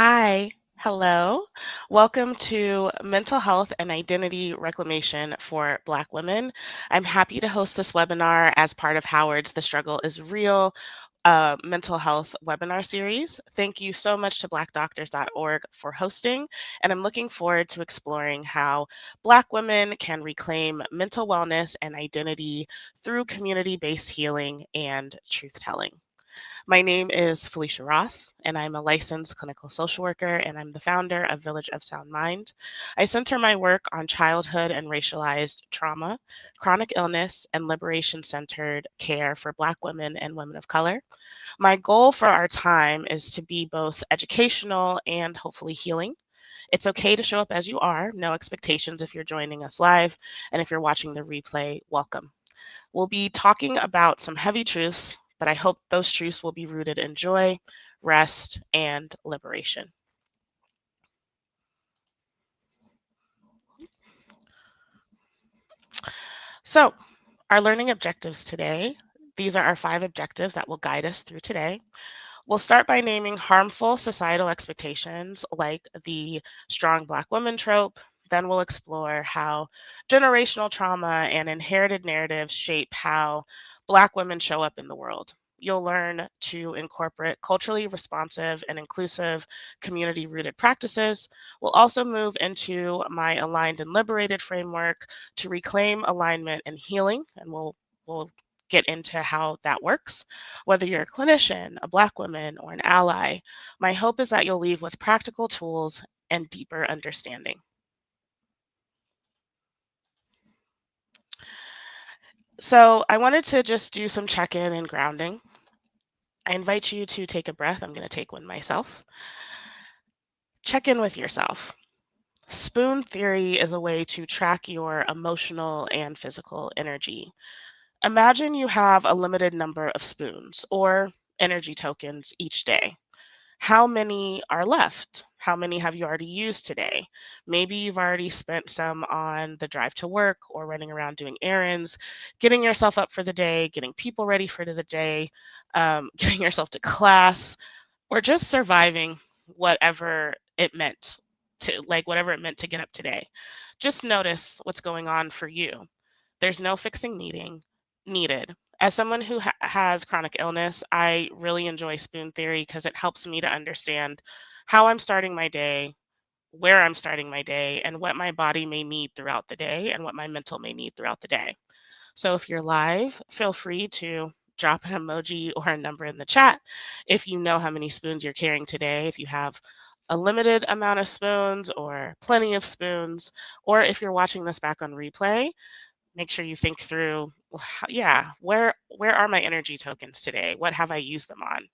Hi, hello. Welcome to Mental Health and Identity Reclamation for Black Women. I'm happy to host this webinar as part of Howard's The Struggle is Real mental health webinar series. Thank you so much to blackdoctors.org for hosting, and I'm looking forward to exploring how Black women can reclaim mental wellness and identity through community-based healing and truth-telling. My name is Felicia Ross, and I'm a licensed clinical social worker, and I'm the founder of Village of Sound Mind. I center my work on childhood and racialized trauma, chronic illness, and liberation centered care for Black women and women of color. My goal for our time is to be both educational and hopefully healing. It's okay to show up as you are, no expectations if you're joining us live, and if you're watching the replay, welcome. We'll be talking about some heavy truths, but I hope those truths will be rooted in joy, rest, and liberation. So, our learning objectives today, these are our 5 objectives that will guide us through today. We'll start by naming harmful societal expectations like the strong Black woman trope. Then we'll explore how generational trauma and inherited narratives shape how Black women show up in the world. You'll learn to incorporate culturally responsive and inclusive community rooted practices. We'll also move into my aligned and liberated framework to reclaim alignment and healing, and we'll get into how that works. Whether you're a clinician, a Black woman, or an ally, my hope is that you'll leave with practical tools and deeper understanding. So, I wanted to just do some check in and grounding. I invite you to take a breath. I'm going to take one myself. Check in with yourself. Spoon theory is a way to track your emotional and physical energy. Imagine you have a limited number of spoons or energy tokens each day. How many are left? How many have you already used today? Maybe you've already spent some on the drive to work or running around doing errands, getting yourself up for the day, getting people ready for the day, getting yourself to class, or just surviving whatever it meant whatever it meant to get up today. Just notice what's going on for you. There's no fixing needed. As someone who has chronic illness, I really enjoy spoon theory because it helps me to understand how I'm starting my day, where I'm starting my day, and what my body may need throughout the day and what my mental may need throughout the day. So if you're live, feel free to drop an emoji or a number in the chat if you know how many spoons you're carrying today, if you have a limited amount of spoons or plenty of spoons, or if you're watching this back on replay, make sure you think through, well, yeah, where are my energy tokens today? What have I used them on?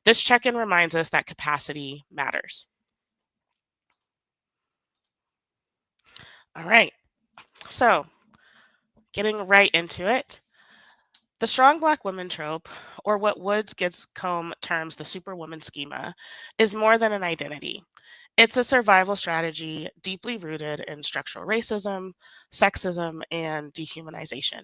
This check-in reminds us that capacity matters. All right, so getting right into it. The strong Black woman trope, or what Woods Gidscombe terms the superwoman schema, is more than an identity. It's a survival strategy deeply rooted in structural racism, sexism, and dehumanization.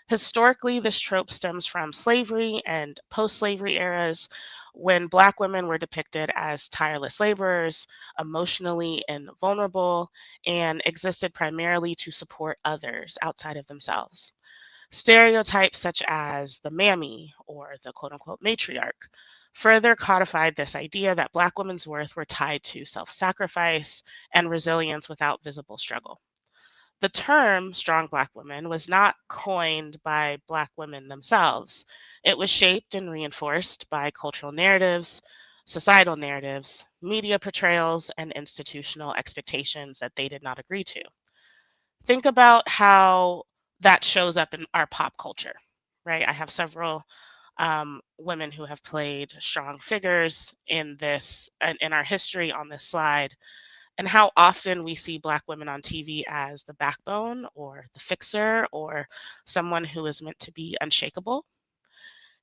Historically, this trope stems from slavery and post slavery eras when Black women were depicted as tireless laborers, emotionally invulnerable, and existed primarily to support others outside of themselves. Stereotypes such as the mammy or the quote unquote matriarch further codified this idea that Black women's worth were tied to self sacrifice and resilience without visible struggle. The term strong Black woman was not coined by Black women themselves. It was shaped and reinforced by cultural narratives, societal narratives, media portrayals, and institutional expectations that they did not agree to. Think about how that shows up in our pop culture, right? I have several women who have played strong figures in this and in our history on this slide, and how often we see Black women on TV as the backbone or the fixer or someone who is meant to be unshakable.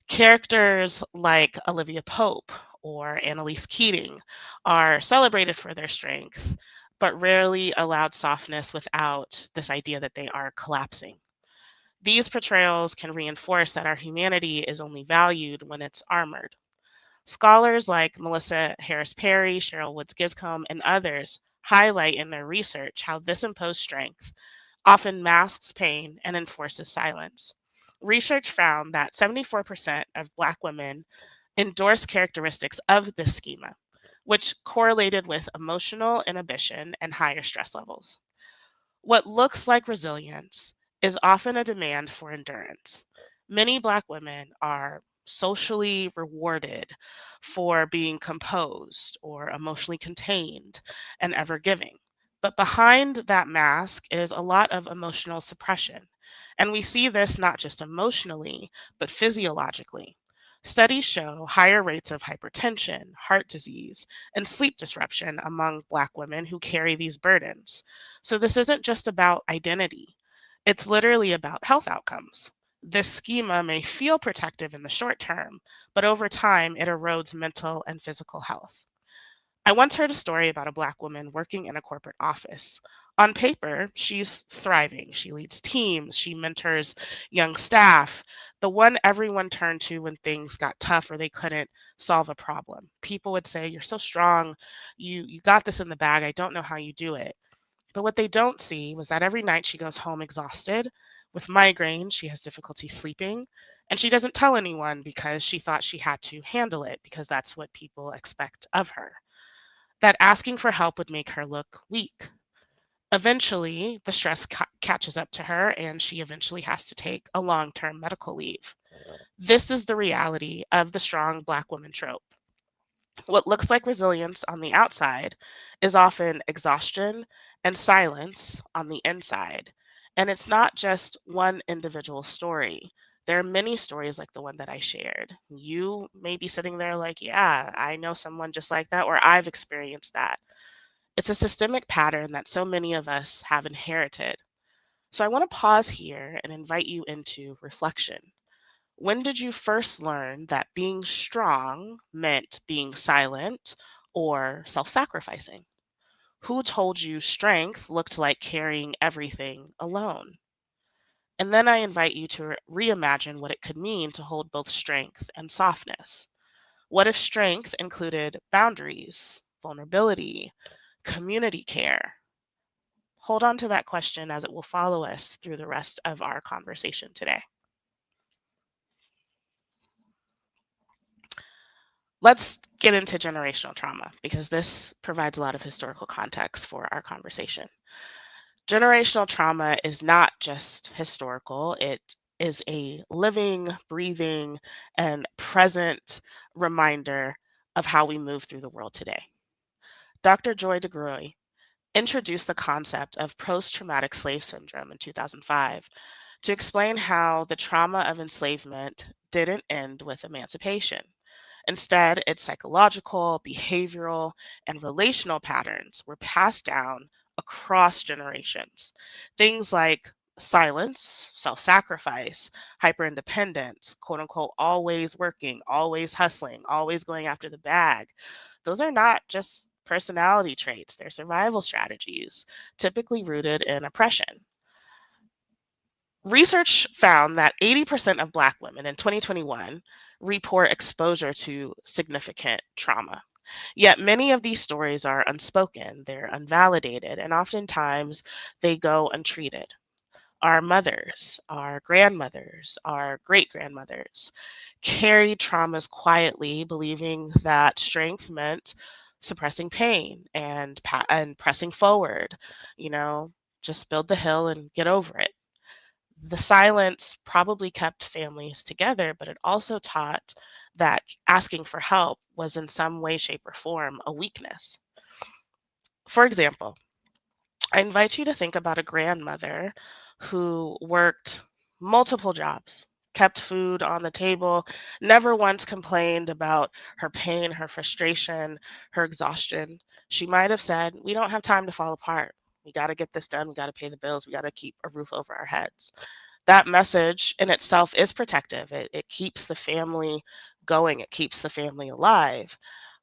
Characters like Olivia Pope or Annalise Keating are celebrated for their strength, but rarely allowed softness without this idea that they are collapsing. These portrayals can reinforce that our humanity is only valued when it's armored. Scholars like Melissa Harris Perry, Cheryl Woods Giscombe, and others highlight in their research how this imposed strength often masks pain and enforces silence. Research found that 74% of Black women endorsed characteristics of this schema, which correlated with emotional inhibition and higher stress levels. What looks like resilience is often a demand for endurance. Many Black women are socially rewarded for being composed or emotionally contained and ever giving. But behind that mask is a lot of emotional suppression. And we see this not just emotionally, but physiologically. Studies show higher rates of hypertension, heart disease, and sleep disruption among Black women who carry these burdens. So this isn't just about identity, it's literally about health outcomes. This schema may feel protective in the short term, but over time it erodes mental and physical health. I once heard a story about a Black woman working in a corporate office. On paper, she's thriving. She leads teams, she mentors young staff, the one everyone turned to when things got tough or they couldn't solve a problem. People would say, "You're so strong. You got this in the bag. I don't know how you do it." But what they don't see was that every night she goes home exhausted with migraine, she has difficulty sleeping, and she doesn't tell anyone because she thought she had to handle it because that's what people expect of her. That asking for help would make her look weak. Eventually, the stress catches up to her and she eventually has to take a long term medical leave. This is the reality of the strong Black woman trope. What looks like resilience on the outside is often exhaustion and silence on the inside. And it's not just one individual story. There are many stories like the one that I shared. You may be sitting there like, yeah, I know someone just like that, or I've experienced that. It's a systemic pattern that so many of us have inherited. So I want to pause here and invite you into reflection. When did you first learn that being strong meant being silent or self sacrificing? Who told you strength looked like carrying everything alone? And then I invite you to reimagine what it could mean to hold both strength and softness. What if strength included boundaries, vulnerability, community care? Hold on to that question as it will follow us through the rest of our conversation today. Let's get into generational trauma because this provides a lot of historical context for our conversation. Generational trauma is not just historical, it is a living, breathing, and present reminder of how we move through the world today. Dr. Joy DeGruy introduced the concept of post traumatic slave syndrome in 2005 to explain how the trauma of enslavement didn't end with emancipation. Instead, its psychological, behavioral, and relational patterns were passed down across generations. Things like silence, self sacrifice, hyperindependence, quote unquote, always working, always hustling, always going after the bag. Those are not just personality traits, they're survival strategies, typically rooted in oppression. Research found that 80% of Black women in 2021 report exposure to significant trauma. Yet many of these stories are unspoken, they're unvalidated, and oftentimes they go untreated. Our mothers, our grandmothers, our great grandmothers carried traumas quietly, believing that strength meant suppressing pain and pressing forward, you know, just build the hill and get over it. The silence probably kept families together, but it also taught that asking for help was in some way, shape, or form a weakness. For example, I invite you to think about a grandmother who worked multiple jobs, kept food on the table, never once complained about her pain, her frustration, her exhaustion. She might have said, "We don't have time to fall apart. We got to get this done. We got to pay the bills. We got to keep a roof over our heads." That message in itself is protective. It keeps the family going, it keeps the family alive.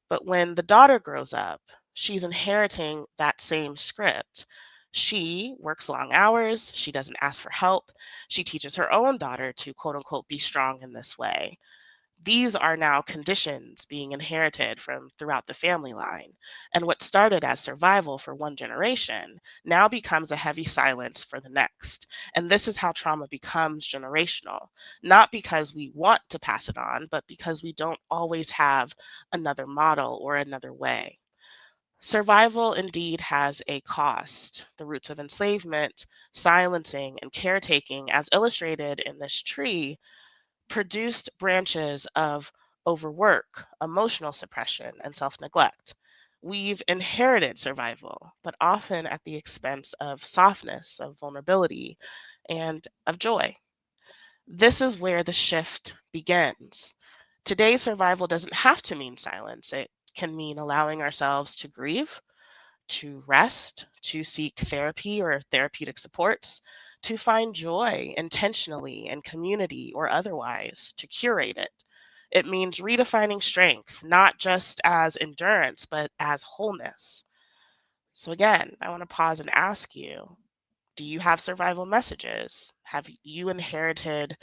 But when the daughter grows up, she's inheriting that same script. She works long hours, she doesn't ask for help, she teaches her own daughter to quote unquote be strong in this way. These are now conditions being inherited from throughout the family line. And what started as survival for one generation now becomes a heavy silence for the next. And this is how trauma becomes generational, not because we want to pass it on, but because we don't always have another model or another way. Survival indeed has a cost. The roots of enslavement, silencing, and caretaking, as illustrated in this tree, produced branches of overwork, emotional suppression, and self neglect. We've inherited survival, but often at the expense of softness, of vulnerability, and of joy. This is where the shift begins. Today's survival doesn't have to mean silence, it can mean allowing ourselves to grieve, to rest, to seek therapy or therapeutic supports, to find joy intentionally in community or otherwise, to curate it. It means redefining strength, not just as endurance, but as wholeness. So, again, I want to pause and ask you, do you have survival messages? Have you inherited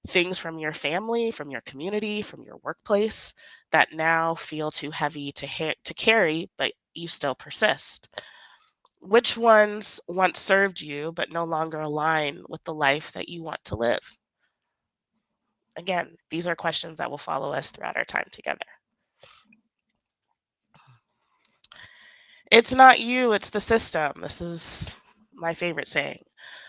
things from your family, from your community, from your workplace that now feel too heavy to carry, but you still persist? Which ones once served you but no longer align with the life that you want to live? Again, these are questions that will follow us throughout our time together. It's not you, it's the system. This is my favorite saying.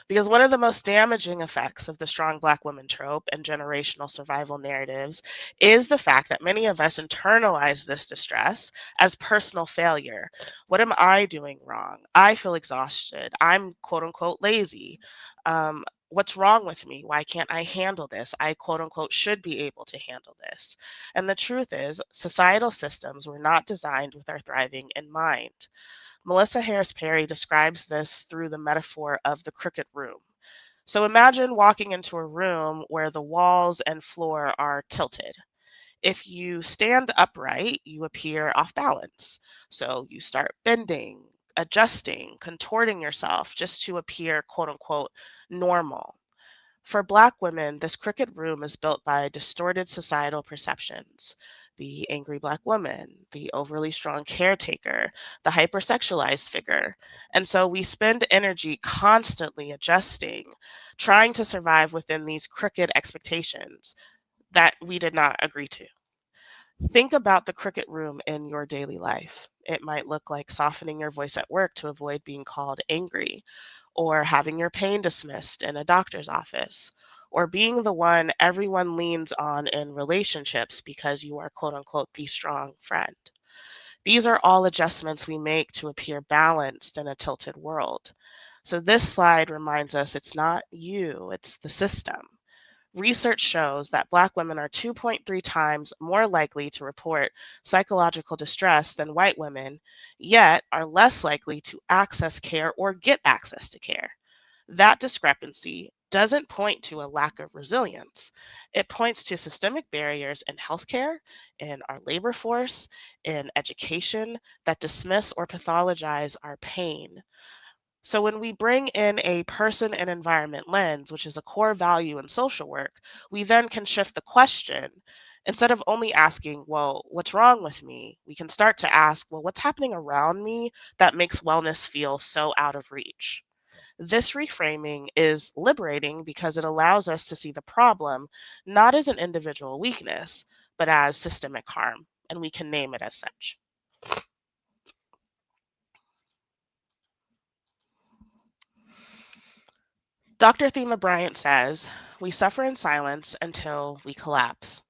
Because one of the most damaging effects of the strong Black woman trope and generational survival narratives is the fact that many of us internalize this distress as personal failure. What am I doing wrong? I feel exhausted. I'm quote unquote lazy. What's wrong with me? Why can't I handle this? I quote unquote should be able to handle this. And the truth is, societal systems were not designed with our thriving in mind. Melissa Harris Perry describes this through the metaphor of the crooked room. So imagine walking into a room where the walls and floor are tilted. If you stand upright, you appear off balance. So you start bending, adjusting, contorting yourself just to appear quote unquote normal. For Black women, this crooked room is built by distorted societal perceptions. The angry Black woman, the overly strong caretaker, the hypersexualized figure. And so we spend energy constantly adjusting, trying to survive within these crooked expectations that we did not agree to. Think about the cricket room in your daily life. It might look like softening your voice at work to avoid being called angry, or having your pain dismissed in a doctor's office, or being the one everyone leans on in relationships because you are quote unquote the strong friend. These are all adjustments we make to appear balanced in a tilted world. So, this slide reminds us it's not you, it's the system. Research shows that Black women are 2.3 times more likely to report psychological distress than white women, yet are less likely to access care or get access to care. That discrepancy doesn't point to a lack of resilience. It points to systemic barriers in healthcare, in our labor force, in education that dismiss or pathologize our pain. So when we bring in a person and environment lens, which is a core value in social work, we then can shift the question. Instead of only asking, well, what's wrong with me? We can start to ask, well, what's happening around me that makes wellness feel so out of reach? This reframing is liberating because it allows us to see the problem not as an individual weakness, but as systemic harm, and we can name it as such. Dr. Thema Bryant says, we suffer in silence until we collapse.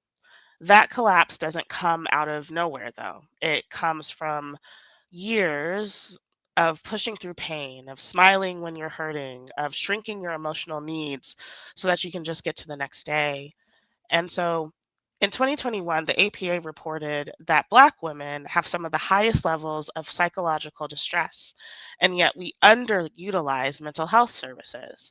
That collapse doesn't come out of nowhere, though. It comes from years of pushing through pain, of smiling when you're hurting, of shrinking your emotional needs so that you can just get to the next day. And so in 2021, the APA reported that Black women have some of the highest levels of psychological distress, and yet we underutilize mental health services.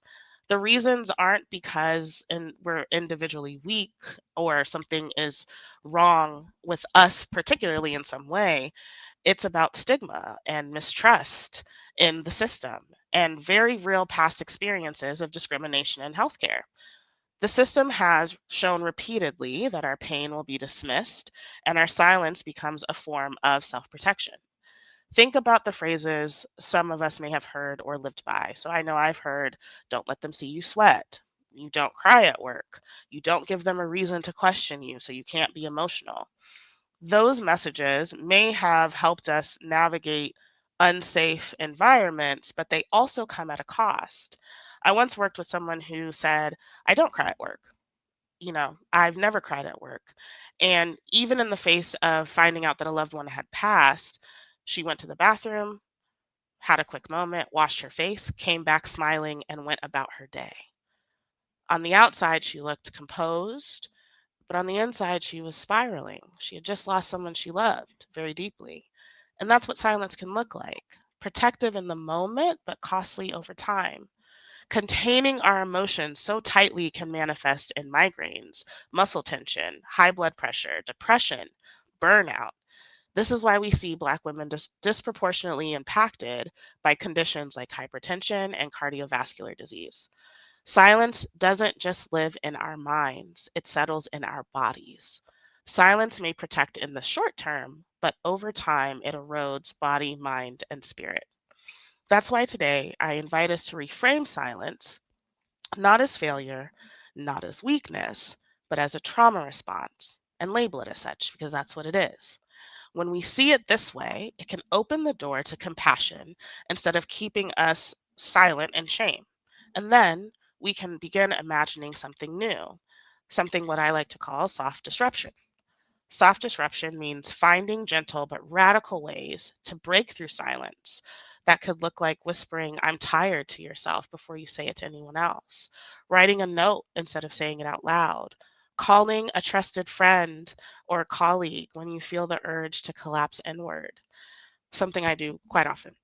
The reasons aren't because we're individually weak or something is wrong with us, particularly in some way. It's about stigma and mistrust in the system and very real past experiences of discrimination in healthcare. The system has shown repeatedly that our pain will be dismissed and our silence becomes a form of self protection. Think about the phrases some of us may have heard or lived by. So I know I've heard, don't let them see you sweat. You don't cry at work. You don't give them a reason to question you, so you can't be emotional. Those messages may have helped us navigate unsafe environments, but they also come at a cost. I once worked with someone who said, I don't cry at work. I've never cried at work. And even in the face of finding out that a loved one had passed, she went to the bathroom, had a quick moment, washed her face, came back smiling, and went about her day. On the outside, she looked composed, but on the inside, she was spiraling. She had just lost someone she loved very deeply. And that's what silence can look like: protective in the moment, but costly over time. Containing our emotions so tightly can manifest in migraines, muscle tension, high blood pressure, depression, burnout. This is why we see Black women disproportionately impacted by conditions like hypertension and cardiovascular disease. Silence doesn't just live in our minds, it settles in our bodies. Silence may protect in the short term, but over time it erodes body, mind, and spirit. That's why today I invite us to reframe silence not as failure, not as weakness, but as a trauma response, and label it as such because that's what it is. When we see it this way, it can open the door to compassion instead of keeping us silent in shame. And then we can begin imagining something new, something what I like to call soft disruption. Soft disruption means finding gentle but radical ways to break through silence. That could look like whispering, I'm tired to yourself before you say it to anyone else, writing a note instead of saying it out loud, calling a trusted friend or colleague when you feel the urge to collapse inward, something I do quite often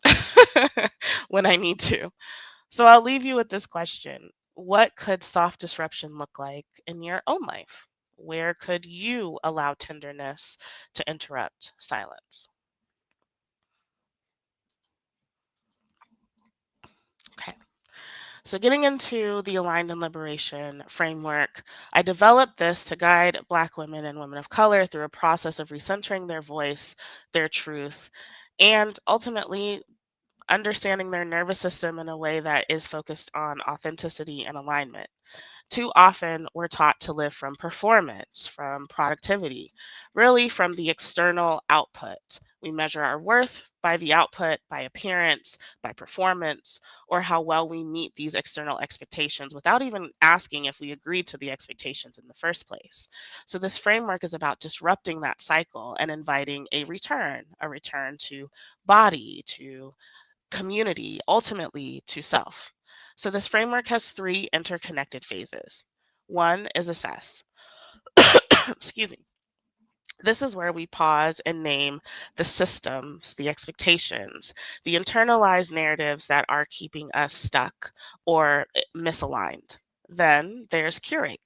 when I need to. So I'll leave you with this question: what could soft disruption look like in your own life? Where could you allow tenderness to interrupt silence? Okay. So, getting into the Aligned and Liberation framework, I developed this to guide Black women and women of color through a process of recentering their voice, their truth, and ultimately understanding their nervous system in a way that is focused on authenticity and alignment. Too often, we're taught to live from performance, from productivity, really from the external output. We measure our worth by the output, by appearance, by performance, or how well we meet these external expectations without even asking if we agreed to the expectations in the first place. So, this framework is about disrupting that cycle and inviting a return to body, to community, ultimately to self. So this framework has three interconnected phases. One is assess. Excuse me. This is where we pause and name the systems, the expectations, the internalized narratives that are keeping us stuck or misaligned. Then there's curate.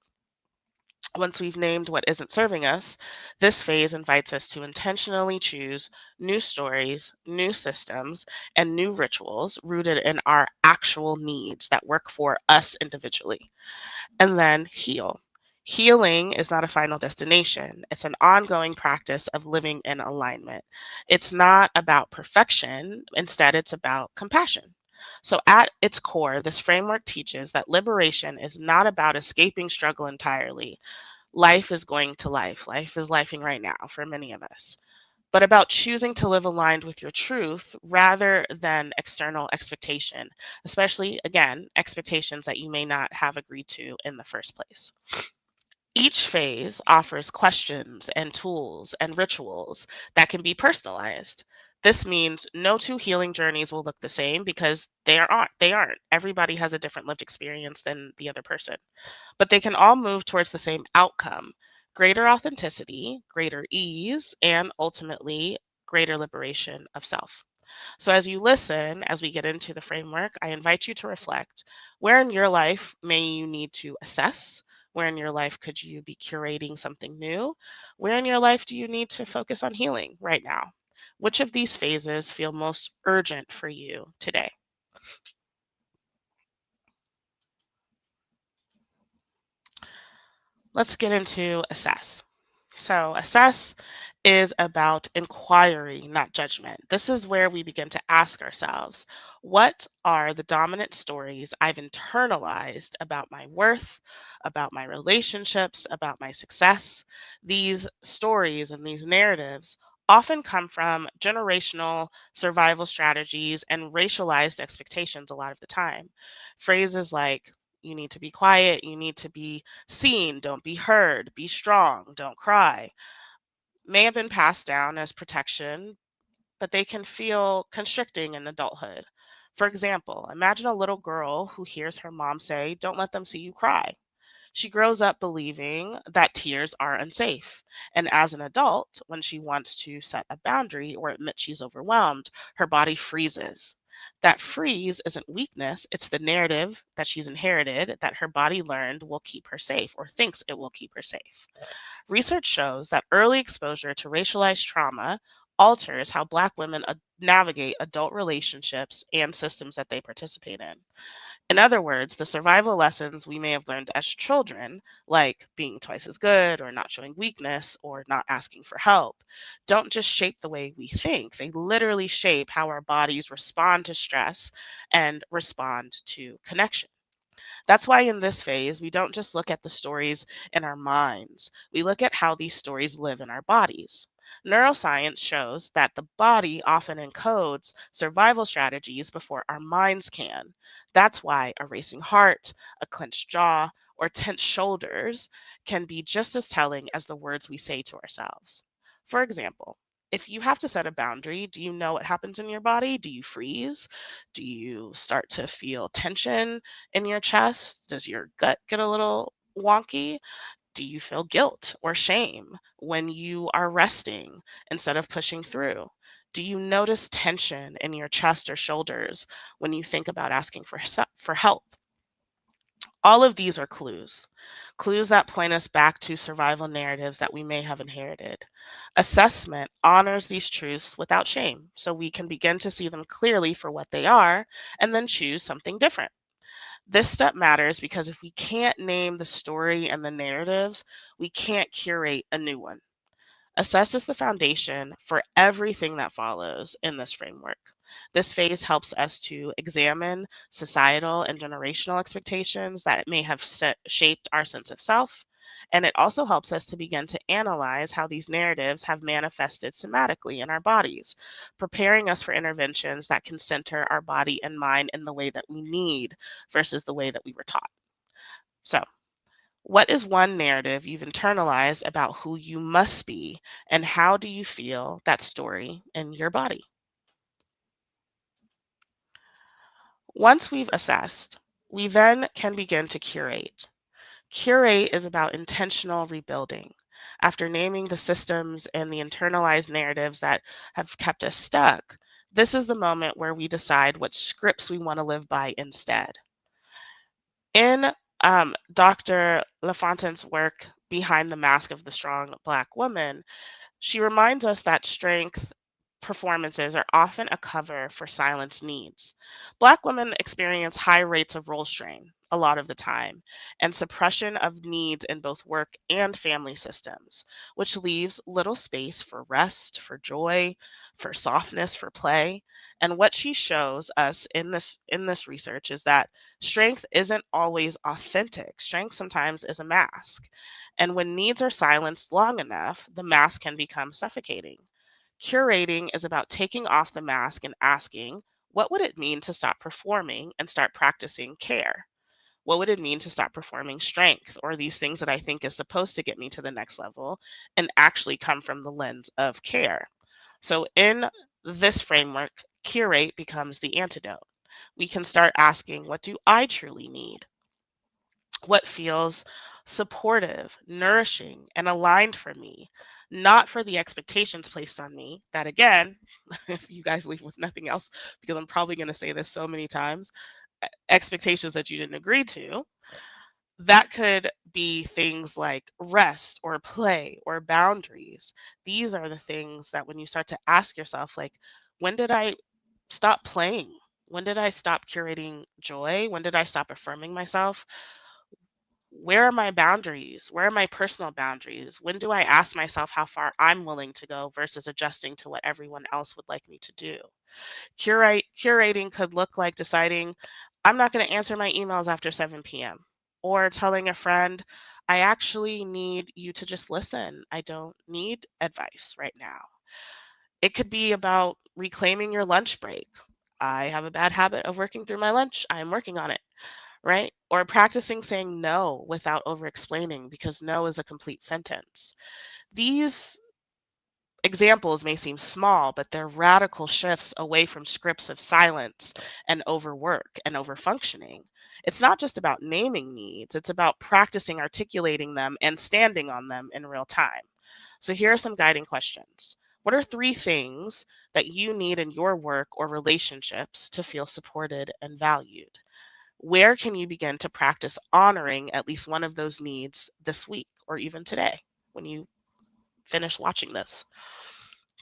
Once we've named what isn't serving us, this phase invites us to intentionally choose new stories, new systems, and new rituals rooted in our actual needs that work for us individually. And then heal. Healing is not a final destination, it's an ongoing practice of living in alignment. It's not about perfection, instead, it's about compassion. So, at its core, this framework teaches that liberation is not about escaping struggle entirely. Life is going to life. Life is lifing right now for many of us. But about choosing to live aligned with your truth rather than external expectation, especially, again, expectations that you may not have agreed to in the first place. Each phase offers questions and tools and rituals that can be personalized. This means no two healing journeys will look the same because they aren't. Everybody has a different lived experience than the other person, but they can all move towards the same outcome: greater authenticity, greater ease, and ultimately greater liberation of self. So, as you listen, as we get into the framework, I invite you to reflect: where in your life may you need to assess? Where in your life could you be curating something new? Where in your life do you need to focus on healing right now? Which of these phases feel most urgent for you today? Let's get into assess. So, assess is about inquiry, not judgment. This is where we begin to ask ourselves, what are the dominant stories I've internalized about my worth, about my relationships, about my success? These stories and these narratives often come from generational survival strategies and racialized expectations a lot of the time. Phrases like, you need to be quiet, you need to be seen, don't be heard, be strong, don't cry, may have been passed down as protection, but they can feel constricting in adulthood. For example, imagine a little girl who hears her mom say, don't let them see you cry. She grows up believing that tears are unsafe. And as an adult, when she wants to set a boundary or admit she's overwhelmed, her body freezes. That freeze isn't weakness, it's the narrative that she's inherited that her body learned will keep her safe or thinks it will keep her safe. Research shows that early exposure to racialized trauma alters how Black women navigate adult relationships and systems that they participate in. In other words, the survival lessons we may have learned as children, like being twice as good or not showing weakness or not asking for help, don't just shape the way we think. They literally shape how our bodies respond to stress and respond to connection. That's why in this phase, we don't just look at the stories in our minds, we look at how these stories live in our bodies. Neuroscience shows that the body often encodes survival strategies before our minds can. That's why a racing heart, a clenched jaw, or tense shoulders can be just as telling as the words we say to ourselves. For example, if you have to set a boundary, do you know what happens in your body? Do you freeze? Do you start to feel tension in your chest? Does your gut get a little wonky? Do you feel guilt or shame when you are resting instead of pushing through? Do you notice tension in your chest or shoulders when you think about asking for help? All of these are clues, clues that point us back to survival narratives that we may have inherited. Assessment honors these truths without shame, so we can begin to see them clearly for what they are and then choose something different. This step matters because if we can't name the story and the narratives, we can't curate a new one. Assess is the foundation for everything that follows in this framework. This phase helps us to examine societal and generational expectations that may have shaped our sense of self. And it also helps us to begin to analyze how these narratives have manifested somatically in our bodies, preparing us for interventions that can center our body and mind in the way that we need versus the way that we were taught. So, what is one narrative you've internalized about who you must be, and how do you feel that story in your body? Once we've assessed, we then can begin to curate. Curate is about intentional rebuilding. After naming the systems and the internalized narratives that have kept us stuck, this is the moment where we decide what scripts we want to live by instead. In Dr. LaFontaine's work, Behind the Mask of the Strong Black Woman, she reminds us that strength performances are often a cover for silence needs. Black women experience high rates of role strain a lot of the time and suppression of needs in both work and family systems, which leaves little space for rest, for joy, for softness, for play. And what she shows us in this research is that strength isn't always authentic. Strength sometimes is a mask. And when needs are silenced long enough, the mask can become suffocating. Curating is about taking off the mask and asking, what would it mean to stop performing and start practicing care? What would it mean to stop performing strength or these things that I think is supposed to get me to the next level and actually come from the lens of care? So, in this framework, curate becomes the antidote. We can start asking, what do I truly need? What feels supportive, nourishing, and aligned for me, not for the expectations placed on me. That again, if you guys leave with nothing else, because I'm probably going to say this so many times, expectations that you didn't agree to. That could be things like rest or play or boundaries. These are the things that when you start to ask yourself, like, when did I stop playing? When did I stop curating joy? When did I stop affirming myself? Where are my boundaries? Where are my personal boundaries? When do I ask myself how far I'm willing to go versus adjusting to what everyone else would like me to do? Curating could look like deciding I'm not going to answer my emails after 7 p.m. or telling a friend, I actually need you to just listen. I don't need advice right now. It could be about reclaiming your lunch break. I have a bad habit of working through my lunch. I am working on it, right? Or practicing saying no without over explaining because no is a complete sentence. These examples may seem small, but they're radical shifts away from scripts of silence and overwork and overfunctioning. It's not just about naming needs, it's about practicing articulating them and standing on them in real time. So here are some guiding questions. What are 3 things that you need in your work or relationships to feel supported and valued? Where can you begin to practice honoring at least one of those needs this week or even today when you finish watching this?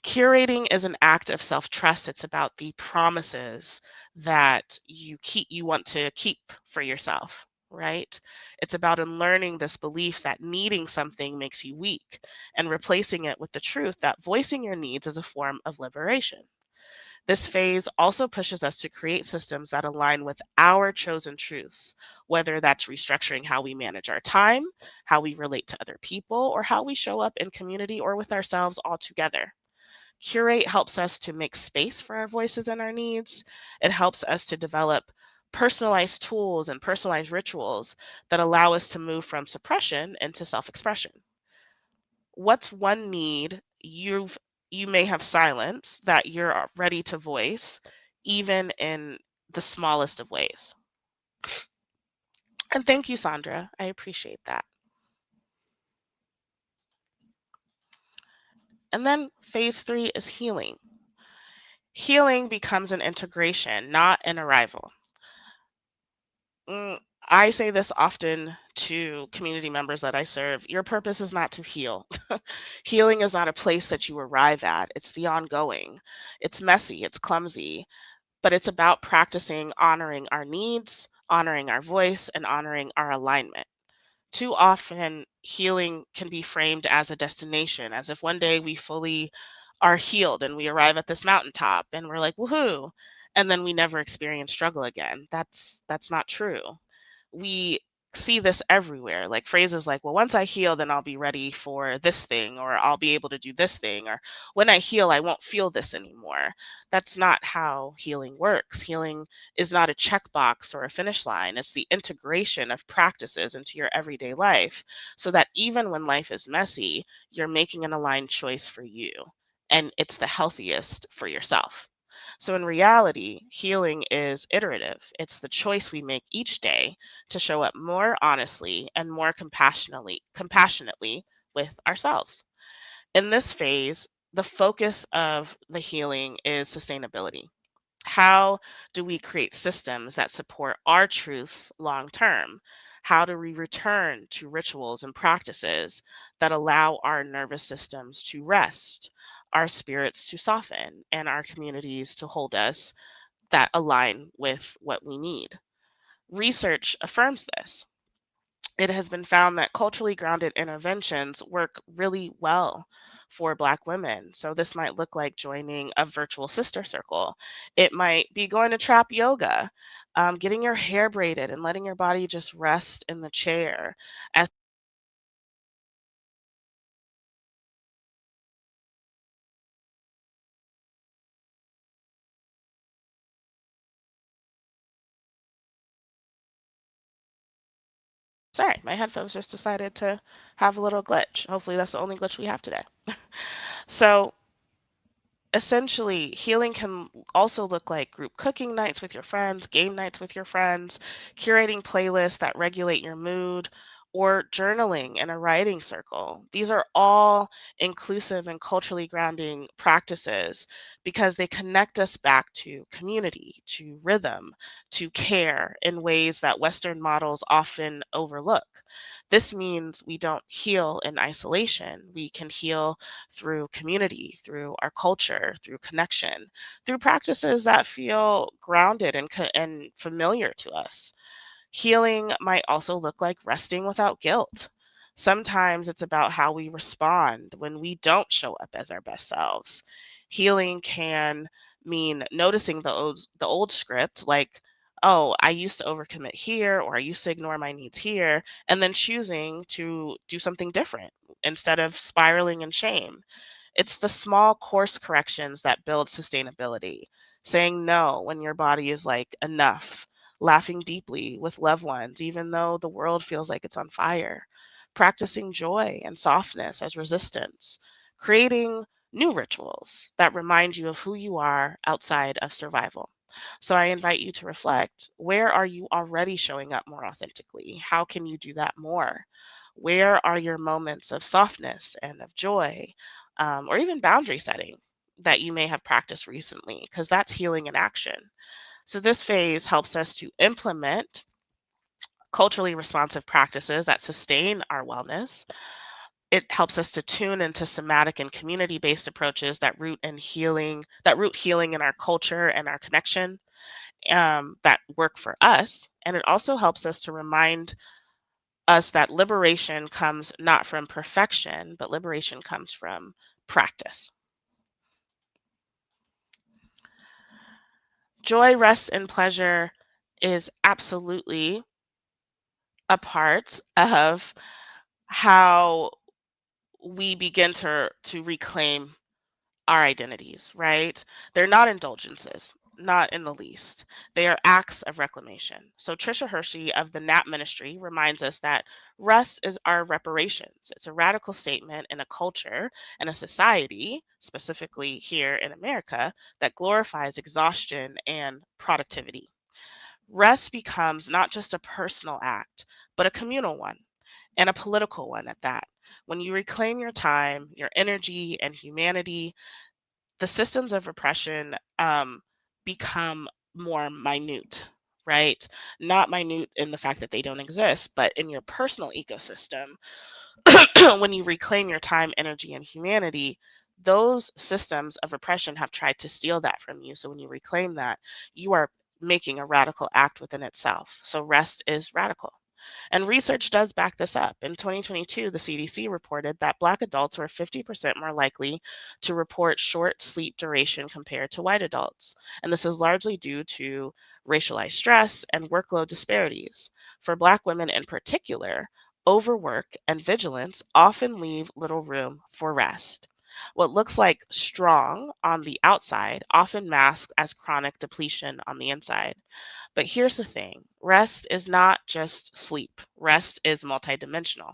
Curating is an act of self-trust. It's about the promises that you want to keep for yourself, right? It's about unlearning this belief that needing something makes you weak and replacing it with the truth that voicing your needs is a form of liberation. This phase also pushes us to create systems that align with our chosen truths, whether that's restructuring how we manage our time, how we relate to other people, or how we show up in community or with ourselves altogether. Curate helps us to make space for our voices and our needs. It helps us to develop personalized tools and personalized rituals that allow us to move from suppression into self-expression. What's one need you may have silenced that you're ready to voice, even in the smallest of ways? And thank you, Sandra. I appreciate that. And then phase 3 is healing. Healing becomes an integration, not an arrival. I say this often to community members that I serve. Your purpose is not to heal. Healing is not a place that you arrive at. It's the ongoing. It's messy, it's clumsy, but it's about practicing honoring our needs, honoring our voice, and honoring our alignment. Too often, healing can be framed as a destination, as if one day we fully are healed and we arrive at this mountaintop and we're like, woohoo, and then we never experience struggle again. That's not true. We see this everywhere, like phrases like, well, once I heal, then I'll be ready for this thing, or I'll be able to do this thing, or when I heal, I won't feel this anymore. That's not how healing works. Healing is not a checkbox or a finish line. It's the integration of practices into your everyday life so that even when life is messy, you're making an aligned choice for you, and it's the healthiest for yourself. So, in reality, healing is iterative. It's the choice we make each day to show up more honestly and more compassionately with ourselves. In this phase, the focus of the healing is sustainability. How do we create systems that support our truths long term? How do we return to rituals and practices that allow our nervous systems to rest, our spirits to soften, and our communities to hold us that align with what we need? Research affirms this. It has been found that culturally grounded interventions work really well for Black women. So, this might look like joining a virtual sister circle. It might be going to trap yoga, getting your hair braided, and letting your body just rest in the chair. As sorry, my headphones just decided to have a little glitch. Hopefully, that's the only glitch we have today. So, essentially, healing can also look like group cooking nights with your friends, game nights with your friends, curating playlists that regulate your mood, or journaling in a writing circle. These are all inclusive and culturally grounding practices because they connect us back to community, to rhythm, to care in ways that Western models often overlook. This means we don't heal in isolation. We can heal through community, through our culture, through connection, through practices that feel grounded and familiar to us. Healing might also look like resting without guilt. Sometimes it's about how we respond when we don't show up as our best selves. Healing can mean noticing the old script, like, oh, I used to overcommit here, or I used to ignore my needs here, and then choosing to do something different instead of spiraling in shame. It's the small course corrections that build sustainability. Saying no when your body is like, enough. Laughing deeply with loved ones, even though the world feels like it's on fire. Practicing joy and softness as resistance. Creating new rituals that remind you of who you are outside of survival. So I invite you to reflect, where are you already showing up more authentically? How can you do that more? Where are your moments of softness and of joy, or even boundary setting that you may have practiced recently? Because that's healing in action. So, this phase helps us to implement culturally responsive practices that sustain our wellness. It helps us to tune into somatic and community based approaches that root healing in our culture and our connection, that work for us. And it also helps us to remind us that liberation comes not from perfection, but liberation comes from practice. Joy, rest, and pleasure is absolutely a part of how we begin to reclaim our identities, right? They're not indulgences, not in the least. They are acts of reclamation. So Trisha Hershey of the Nap Ministry reminds us that rest is our reparations. It's a radical statement in a culture and a society, specifically here in America, that glorifies exhaustion and productivity. Rest becomes not just a personal act, but a communal one, and a political one at that. When you reclaim your time, your energy, and humanity, the systems of repression become more minute, right? Not minute in the fact that they don't exist, but in your personal ecosystem, when you reclaim your time, energy, and humanity, those systems of oppression have tried to steal that from you. So when you reclaim that, you are making a radical act within itself. So rest is radical. And research does back this up. In 2022, the CDC reported that Black adults were 50% more likely to report short sleep duration compared to white adults. And this is largely due to racialized stress and workload disparities. For Black women in particular, overwork and vigilance often leave little room for rest. What looks like strong on the outside often masks as chronic depletion on the inside. But here's the thing, rest is not just sleep, rest is multidimensional.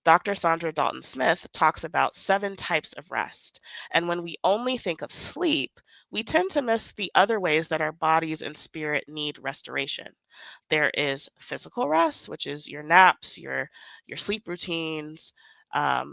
Dr. Sandra Dalton Smith talks about 7 types of rest. And when we only think of sleep, we tend to miss the other ways that our bodies and spirit need restoration. There is physical rest, which is your naps, your sleep routines.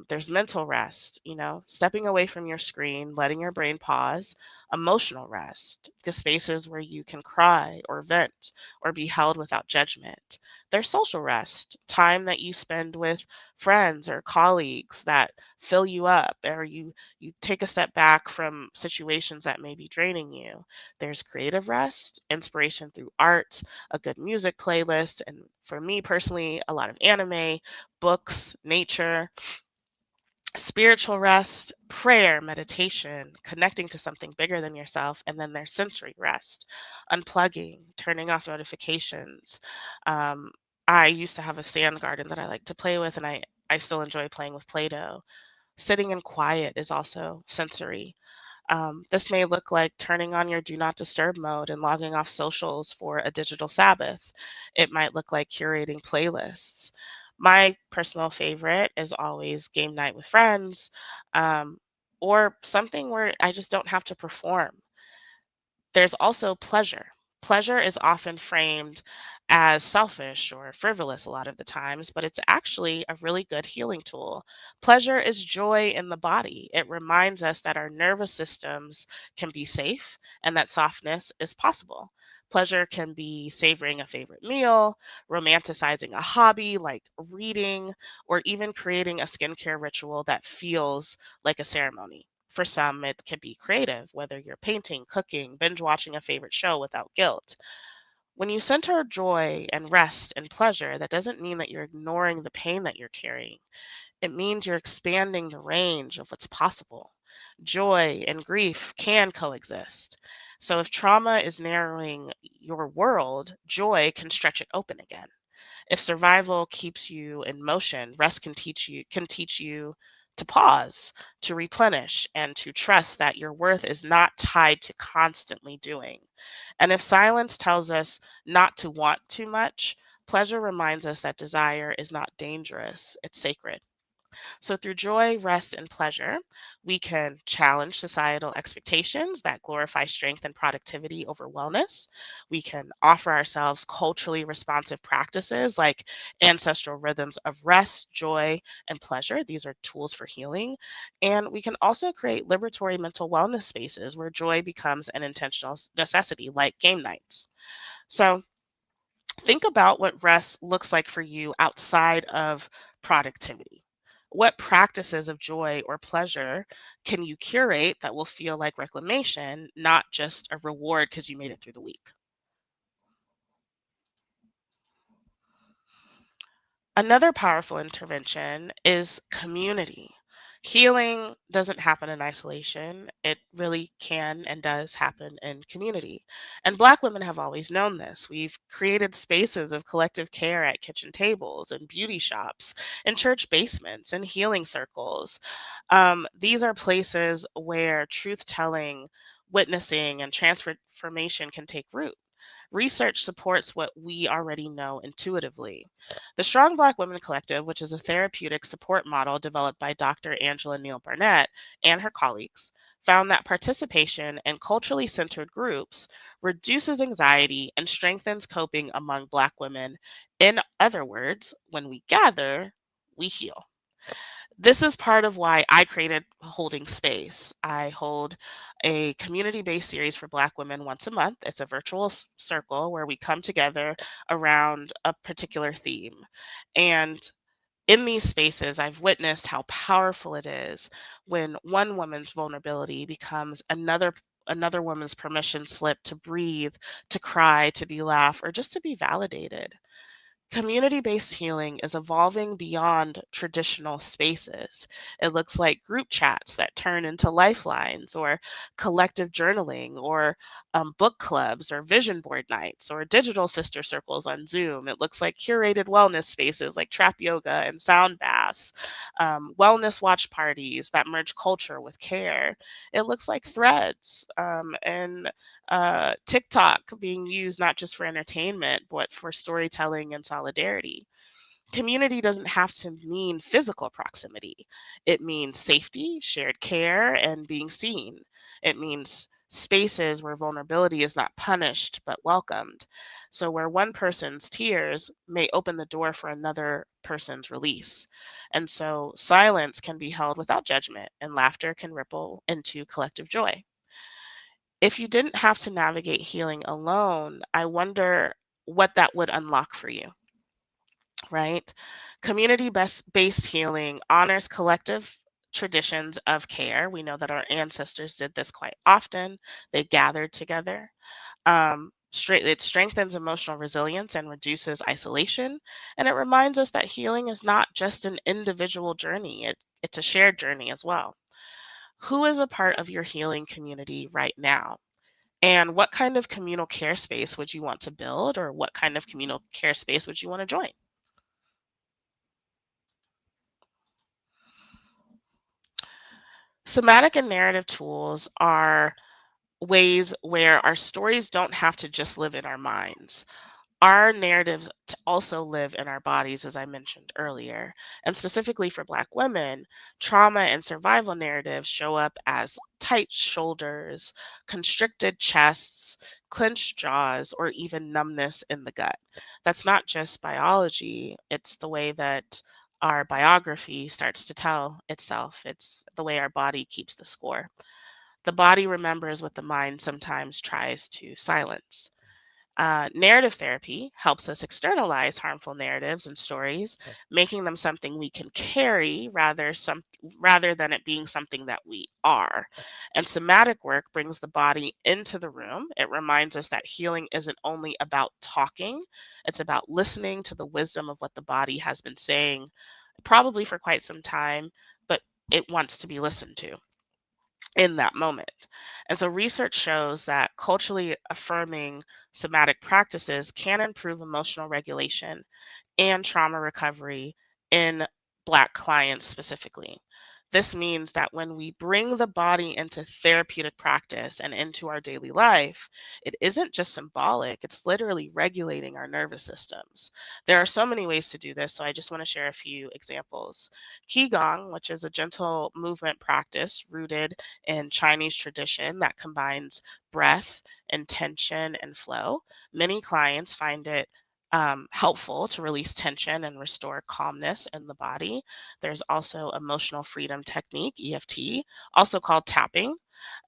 There's mental rest, stepping away from your screen, letting your brain pause. Emotional rest, the spaces where you can cry or vent or be held without judgment. There's social rest, time that you spend with friends or colleagues that fill you up, or you take a step back from situations that may be draining you. There's creative rest, inspiration through art, a good music playlist, and for me personally, a lot of anime, books, nature. Spiritual rest, prayer, meditation, connecting to something bigger than yourself. And then there's sensory rest, unplugging, turning off notifications. um, I used to have a sand garden that I like to play with, and I still enjoy playing with Play-Doh. Sitting in quiet is also sensory. This may look like turning on your do not disturb mode and logging off socials for a digital Sabbath. It might look like curating playlists. My personal favorite is always game night with friends, um, or something where I just don't have to perform. There's also pleasure. Pleasure is often framed as selfish or frivolous a lot of the times, but it's actually a really good healing tool. Pleasure is joy in the body. It reminds us that our nervous systems can be safe and that softness is possible. Pleasure can be savoring a favorite meal, romanticizing a hobby like reading, or even creating a skincare ritual that feels like a ceremony. For some, it can be creative, whether you're painting, cooking, binge watching a favorite show without guilt. When you center joy and rest and pleasure, that doesn't mean that you're ignoring the pain that you're carrying. It means you're expanding the range of what's possible. Joy and grief can coexist. So if trauma is narrowing your world, joy can stretch it open again. If survival keeps you in motion, rest can teach you to pause, to replenish, and to trust that your worth is not tied to constantly doing. And if silence tells us not to want too much, pleasure reminds us that desire is not dangerous, it's sacred. So, through joy, rest, and pleasure, we can challenge societal expectations that glorify strength and productivity over wellness. We can offer ourselves culturally responsive practices like ancestral rhythms of rest, joy, and pleasure. These are tools for healing. And we can also create liberatory mental wellness spaces where joy becomes an intentional necessity, like game nights. So, think about what rest looks like for you outside of productivity. What practices of joy or pleasure can you curate that will feel like reclamation, not just a reward because you made it through the week? Another powerful intervention is community. Healing doesn't happen in isolation. It really can and does happen in community. And Black women have always known this. We've created spaces of collective care at kitchen tables and beauty shops, in church basements, and healing circles. These are places where truth telling, witnessing, and transformation can take root. Research supports what we already know intuitively. The Strong Black Women Collective, which is a therapeutic support model developed by Dr. Angela Neal Barnett and her colleagues, found that participation in culturally centered groups reduces anxiety and strengthens coping among Black women. In other words, when we gather, we heal. This is part of why I created Holding Space. I hold a community based series for Black women once a month. It's a virtual circle where we come together around a particular theme. And in these spaces, I've witnessed how powerful it is when one woman's vulnerability becomes another woman's permission slip to breathe, to cry, to be laughed, or just to be validated. Community based healing is evolving beyond traditional spaces. It looks like group chats that turn into lifelines, or collective journaling, or book clubs, or vision board nights, or digital sister circles on Zoom. It looks like curated wellness spaces like trap yoga and sound baths, wellness watch parties that merge culture with care. It looks like threads and TikTok being used not just for entertainment, but for storytelling and solidarity. Community doesn't have to mean physical proximity. It means safety, shared care, and being seen. It means spaces where vulnerability is not punished but welcomed. So, where one person's tears may open the door for another person's release. And so, silence can be held without judgment, and laughter can ripple into collective joy. If you didn't have to navigate healing alone, I wonder what that would unlock for you, right? Community based healing honors collective traditions of care. We know that our ancestors did this quite often. They gathered together. It strengthens emotional resilience and reduces isolation. And it reminds us that healing is not just an individual journey, it's a shared journey as well. Who is a part of your healing community right now? And what kind of communal care space would you want to build, or what kind of communal care space would you want to join? Somatic and narrative tools are ways where our stories don't have to just live in our minds. Our narratives also live in our bodies, as I mentioned earlier. And specifically for Black women, trauma and survival narratives show up as tight shoulders, constricted chests, clenched jaws, or even numbness in the gut. That's not just biology, it's the way that our biography starts to tell itself. It's the way our body keeps the score. The body remembers what the mind sometimes tries to silence. Narrative therapy helps us externalize harmful narratives and stories, making them something we can carry rather than it being something that we are. And somatic work brings the body into the room. It reminds us that healing isn't only about talking, it's about listening to the wisdom of what the body has been saying, probably for quite some time, but it wants to be listened to in that moment. And so research shows that culturally affirming somatic practices can improve emotional regulation and trauma recovery in Black clients specifically. This means that when we bring the body into therapeutic practice and into our daily life, it isn't just symbolic, it's literally regulating our nervous systems. There are so many ways to do this, so I just want to share a few examples. Qigong, which is a gentle movement practice rooted in Chinese tradition that combines breath, intention, and flow. Many clients find it helpful to release tension and restore calmness in the body. There's also emotional freedom technique, EFT, also called tapping.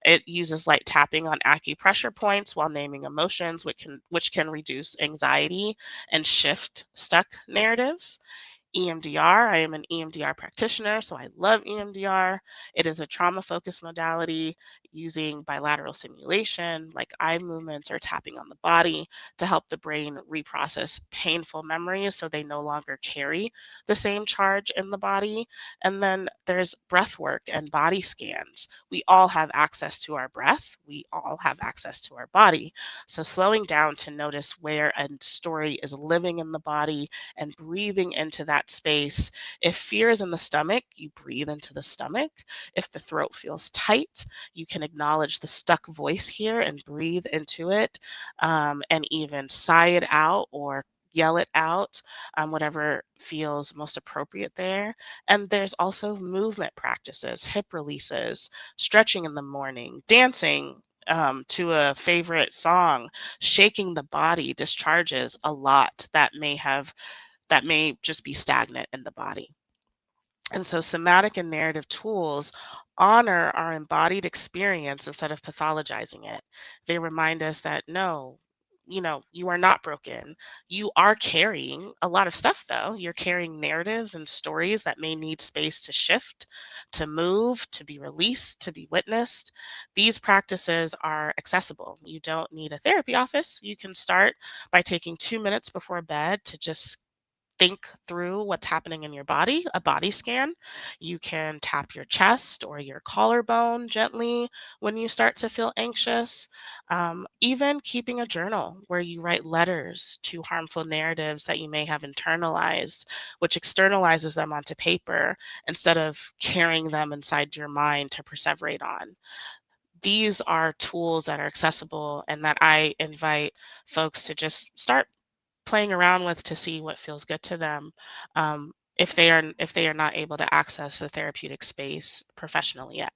It uses light tapping on acupressure points while naming emotions, which can reduce anxiety and shift stuck narratives. EMDR. I am an EMDR practitioner, so I love EMDR. It is a trauma focused modality using bilateral stimulation, like eye movements or tapping on the body, to help the brain reprocess painful memories so they no longer carry the same charge in the body. And then there's breath work and body scans. We all have access to our breath, we all have access to our body. So slowing down to notice where a story is living in the body and breathing into that space. If fear is in the stomach, you breathe into the stomach. If the throat feels tight, you can acknowledge the stuck voice here and breathe into it, and even sigh it out or yell it out, whatever feels most appropriate there. And there's also movement practices, hip releases, stretching in the morning, dancing to a favorite song, shaking the body discharges a lot that may just be stagnant in the body. And so somatic and narrative tools honor our embodied experience instead of pathologizing it. They remind us that no, you are not broken. You are carrying a lot of stuff, though. You're carrying narratives and stories that may need space to shift, to move, to be released, to be witnessed. These practices are accessible. You don't need a therapy office. You can start by taking 2 minutes before bed to just think through what's happening in your body, a body scan. You can tap your chest or your collarbone gently when you start to feel anxious. Even keeping a journal where you write letters to harmful narratives that you may have internalized, which externalizes them onto paper instead of carrying them inside your mind to perseverate on. These are tools that are accessible and that I invite folks to just start playing around with to see what feels good to them, if they are not able to access the therapeutic space professionally yet.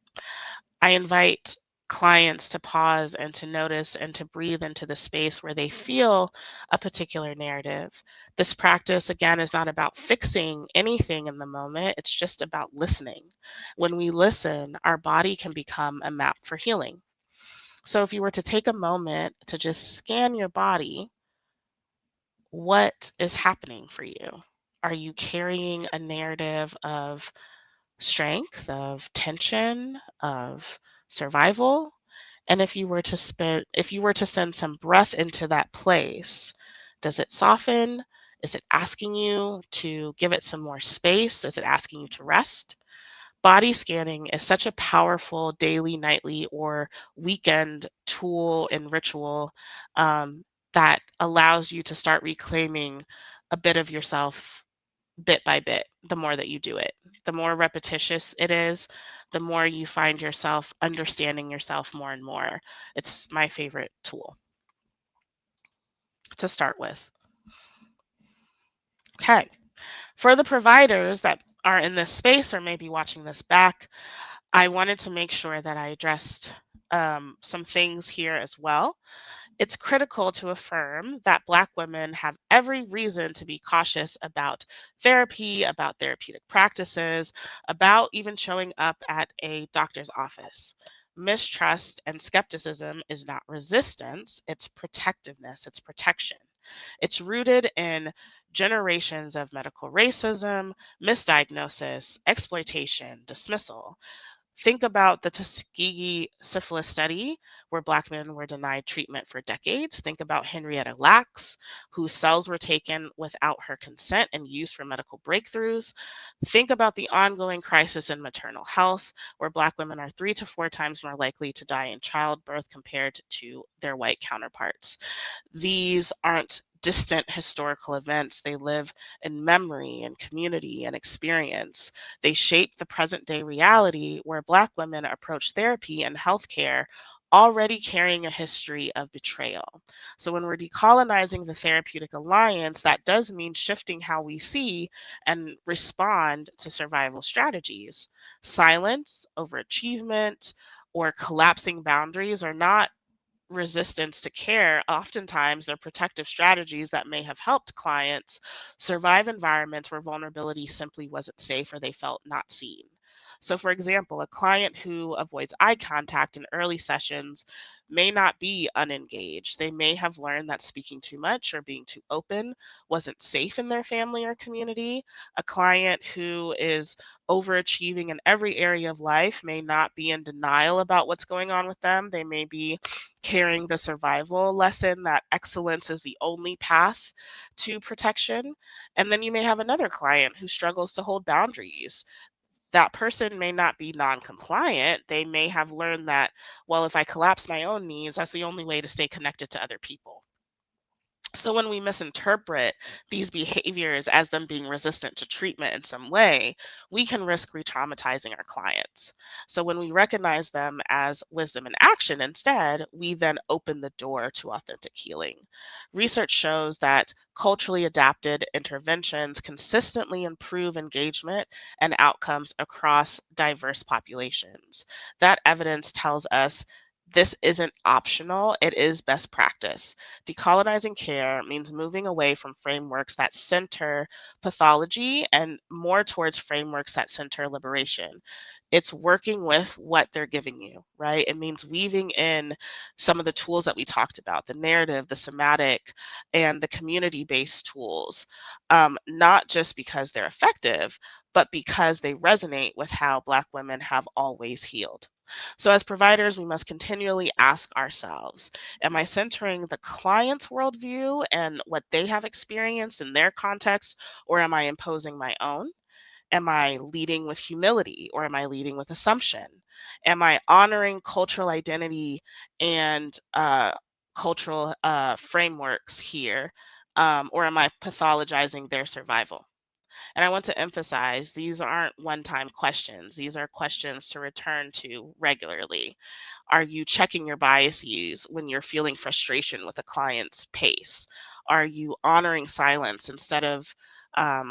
I invite clients to pause and to notice and to breathe into the space where they feel a particular narrative. This practice, again, is not about fixing anything in the moment, it's just about listening. When we listen, our body can become a map for healing. So if you were to take a moment to just scan your body, what is happening for you? Are you carrying a narrative of strength, of tension, of survival? And if you were to send some breath into that place, does it soften? Is it asking you to give it some more space? Is it asking you to rest? Body scanning is such a powerful daily, nightly, or weekend tool and ritual, that allows you to start reclaiming a bit of yourself bit by bit. The more that you do it, the more repetitious it is, the more you find yourself understanding yourself more and more. It's my favorite tool to start with. Okay. For the providers that are in this space or maybe watching this back, I wanted to make sure that I addressed some things here as well. It's critical to affirm that Black women have every reason to be cautious about therapy, about therapeutic practices, about even showing up at a doctor's office. mistrust, and skepticism is not resistance, it's protectiveness, it's protection. It's rooted in generations of medical racism, misdiagnosis, exploitation, dismissal. Think about the Tuskegee syphilis study, where Black men were denied treatment for decades. Think about Henrietta Lacks, whose cells were taken without her consent and used for medical breakthroughs. Think about the ongoing crisis in maternal health, where Black women are 3 to 4 times more likely to die in childbirth compared to their white counterparts. These aren't distant historical events. They live in memory and community and experience. They shape the present day reality where Black women approach therapy and healthcare already carrying a history of betrayal. So, when we're decolonizing the therapeutic alliance, that does mean shifting how we see and respond to survival strategies. Silence, overachievement, or collapsing boundaries are not resistance to care. Oftentimes, they're protective strategies that may have helped clients survive environments where vulnerability simply wasn't safe or they felt not seen. So, for example, a client who avoids eye contact in early sessions may not be unengaged. They may have learned that speaking too much or being too open wasn't safe in their family or community. A client who is overachieving in every area of life may not be in denial about what's going on with them. They may be carrying the survival lesson that excellence is the only path to protection. And then you may have another client who struggles to hold boundaries. That person may not be non-compliant. They may have learned that, well, if I collapse my own needs, that's the only way to stay connected to other people. So when we misinterpret these behaviors as them being resistant to treatment in some way, we can risk re-traumatizing our clients. So when we recognize them as wisdom in action instead, we then open the door to authentic healing. Research shows that culturally adapted interventions consistently improve engagement and outcomes across diverse populations. That evidence tells us this isn't optional, it is best practice. Decolonizing care means moving away from frameworks that center pathology and more towards frameworks that center liberation. It's working with what they're giving you, right? It means weaving in some of the tools that we talked about, the narrative, the somatic, and the community based tools, not just because they're effective, but because they resonate with how Black women have always healed. So, as providers, we must continually ask ourselves, am I centering the client's worldview and what they have experienced in their context, or am I imposing my own? Am I leading with humility or am I leading with assumption? Am I honoring cultural identity and cultural frameworks here, or am I pathologizing their survival? And I want to emphasize these aren't one time questions. These are questions to return to regularly. Are you checking your biases when you're feeling frustration with a client's pace? Are you honoring silence instead of,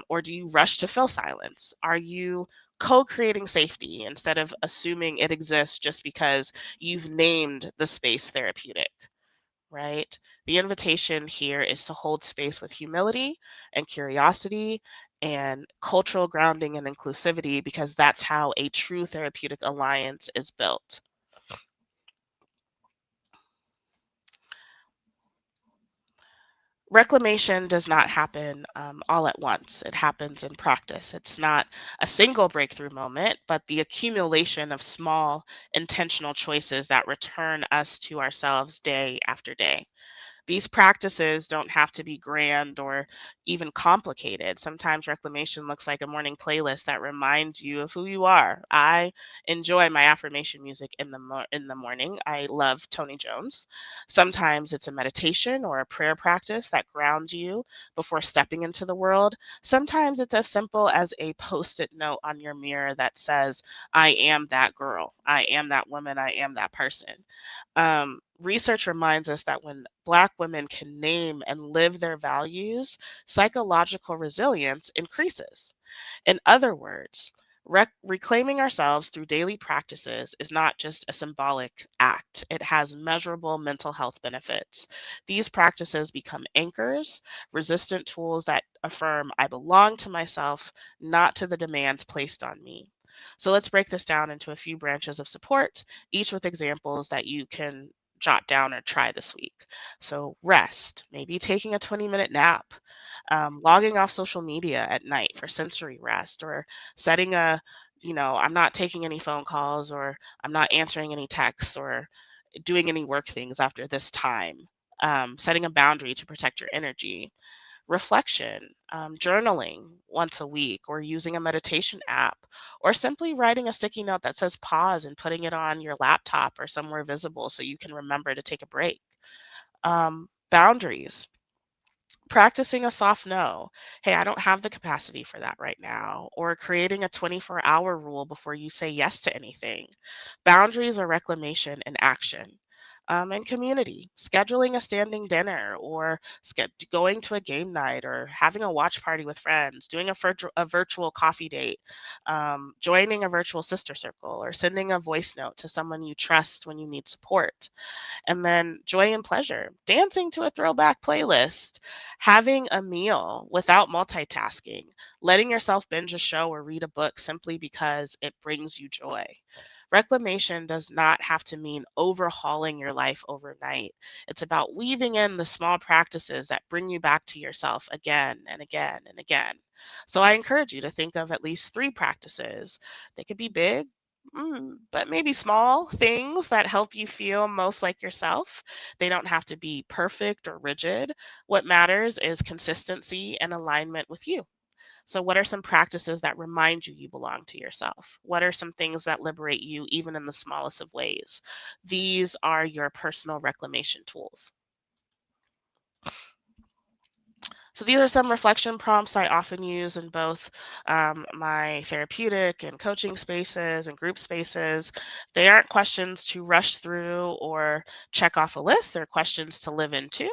or do you rush to fill silence? Are you co creating safety instead of assuming it exists just because you've named the space therapeutic? Right? The invitation here is to hold space with humility and curiosity and cultural grounding and inclusivity because that's how a true therapeutic alliance is built. Reclamation does not happen all at once. It happens in practice. It's not a single breakthrough moment, but the accumulation of small intentional choices that return us to ourselves day after day. These practices don't have to be grand or even complicated. Sometimes reclamation looks like a morning playlist that reminds you of who you are. I enjoy my affirmation music in the morning. I love Tony Jones. Sometimes it's a meditation or a prayer practice that grounds you before stepping into the world. Sometimes it's as simple as a post-it note on your mirror that says, "I am that girl. I am that woman. I am that person." Research reminds us that when Black women can name and live their values, psychological resilience increases. In other words, reclaiming ourselves through daily practices is not just a symbolic act, it has measurable mental health benefits. These practices become anchors, resistant tools that affirm I belong to myself, not to the demands placed on me. So let's break this down into a few branches of support, each with examples that you can jot down or try this week. So, rest, maybe taking a 20-minute nap, logging off social media at night for sensory rest, or setting I'm not taking any phone calls, or I'm not answering any texts, or doing any work things after this time. Setting a boundary to protect your energy. Reflection, journaling once a week, or using a meditation app, or simply writing a sticky note that says pause and putting it on your laptop or somewhere visible so you can remember to take a break. Boundaries, practicing a soft no. Hey, I don't have the capacity for that right now. Or creating a 24-hour rule before you say yes to anything. Boundaries are reclamation in action. And community, scheduling a standing dinner, or going to a game night, or having a watch party with friends, doing a virtual coffee date, joining a virtual sister circle, or sending a voice note to someone you trust when you need support. And then joy and pleasure, dancing to a throwback playlist, having a meal without multitasking, letting yourself binge a show or read a book simply because it brings you joy. Reclamation does not have to mean overhauling your life overnight. It's about weaving in the small practices that bring you back to yourself again and again and again. So I encourage you to think of at least three practices. They could be big, but maybe small things that help you feel most like yourself. They don't have to be perfect or rigid. What matters is consistency and alignment with you. So, what are some practices that remind you you belong to yourself? What are some things that liberate you, even in the smallest of ways? These are your personal reclamation tools. So, these are some reflection prompts I often use in both my therapeutic and coaching spaces and group spaces. They aren't questions to rush through or check off a list, they're questions to live into.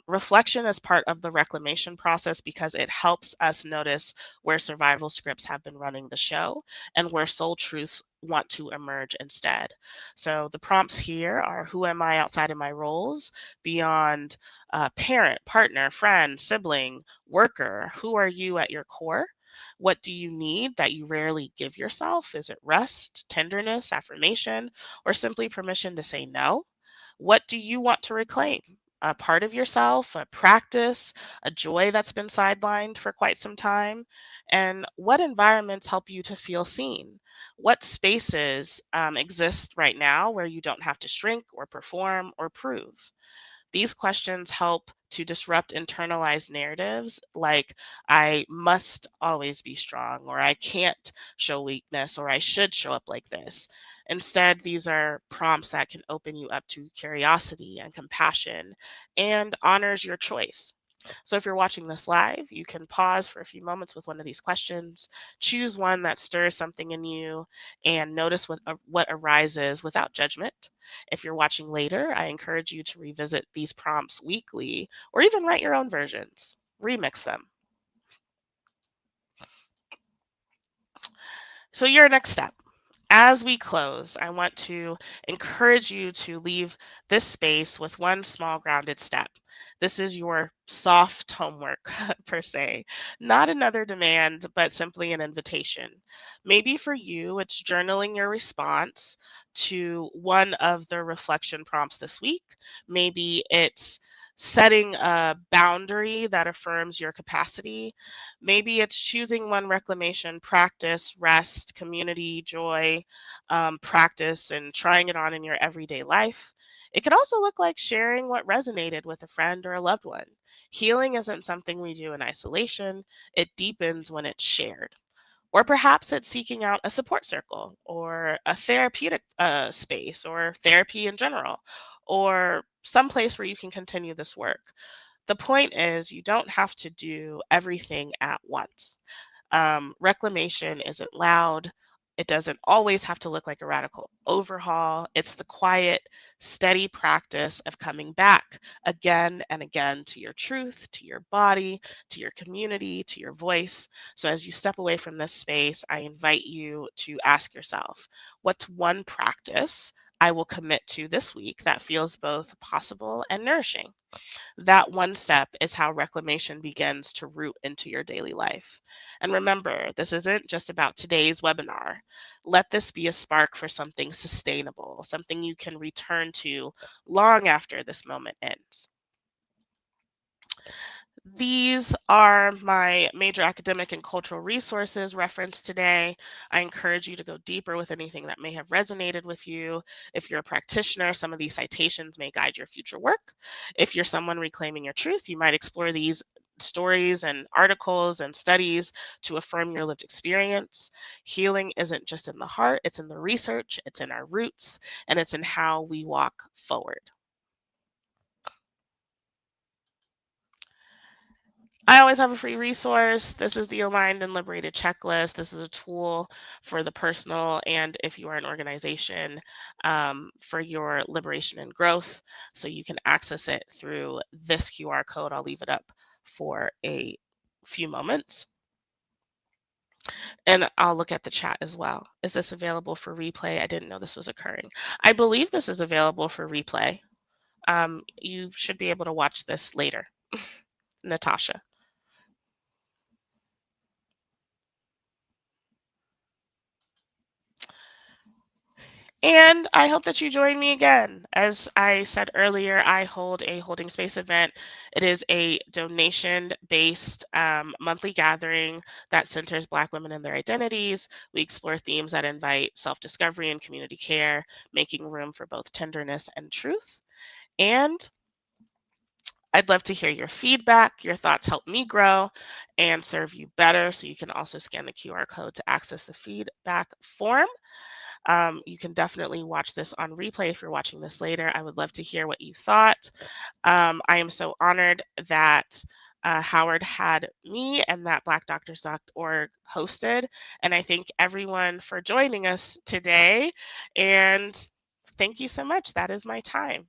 Reflection is part of the reclamation process because it helps us notice where survival scripts have been running the show and where soul truths want to emerge instead. So the prompts here are: who am I outside of my roles, beyond parent, partner, friend, sibling, worker? Who are you at your core? What do you need that you rarely give yourself? Is it rest, tenderness, affirmation, or simply permission to say no? What do you want to reclaim? A part of yourself, a practice, a joy that's been sidelined for quite some time? And what environments help you to feel seen? What spaces exist right now where you don't have to shrink or perform or prove? These questions help to disrupt internalized narratives like I must always be strong, or I can't show weakness, or I should show up like this. Instead, these are prompts that can open you up to curiosity and compassion and honors your choice. So if you're watching this live, you can pause for a few moments with one of these questions, choose one that stirs something in you, and notice what arises without judgment. If you're watching later, I encourage you to revisit these prompts weekly or even write your own versions, remix them. So, your next step. As we close, I want to encourage you to leave this space with one small grounded step. This is your soft homework, per se, not another demand, but simply an invitation. Maybe for you, it's journaling your response to one of the reflection prompts this week. Maybe it's setting a boundary that affirms your capacity. Maybe it's choosing one reclamation practice, rest, community, joy, practice, and trying it on in your everyday life. It could also look like sharing what resonated with a friend or a loved one. Healing isn't something we do in isolation, it deepens when it's shared. Or perhaps it's seeking out a support circle or a therapeutic space or therapy in general, or some place where you can continue this work. The point is, you don't have to do everything at once. Reclamation isn't loud. It doesn't always have to look like a radical overhaul. It's the quiet, steady practice of coming back again and again to your truth, to your body, to your community, to your voice. So as you step away from this space, I invite you to ask yourself, what's one practice I will commit to this week that feels both possible and nourishing. That one step is how reclamation begins to root into your daily life. And remember, this isn't just about today's webinar. Let this be a spark for something sustainable, something you can return to long after this moment ends. These are my major academic and cultural resources referenced today. I encourage you to go deeper with anything that may have resonated with you. If you're a practitioner, some of these citations may guide your future work. If you're someone reclaiming your truth, you might explore these stories and articles and studies to affirm your lived experience. Healing isn't just in the heart, it's in the research, it's in our roots, and it's in how we walk forward. I always have a free resource. This is the Aligned and Liberated Checklist. This is a tool for the personal and if you are an organization for your liberation and growth. So you can access it through this QR code. I'll leave it up for a few moments and I'll look at the chat as well. Is this available for replay? I didn't know this was occurring. I believe this is available for replay. You should be able to watch this later, Natasha. And I hope that you join me again. As I said earlier, I hold a holding space event. It is a donation-based monthly gathering that centers Black women and their identities. We explore themes that invite self-discovery and community care, making room for both tenderness and truth. And I'd love to hear your feedback. Your thoughts help me grow and serve you better. So you can also scan the QR code to access the feedback form. You can definitely watch this on replay if you're watching this later. I would love to hear what you thought. I am so honored that Howard had me and that blackdoctors.org hosted. And I thank everyone for joining us today. And thank you so much. That is my time.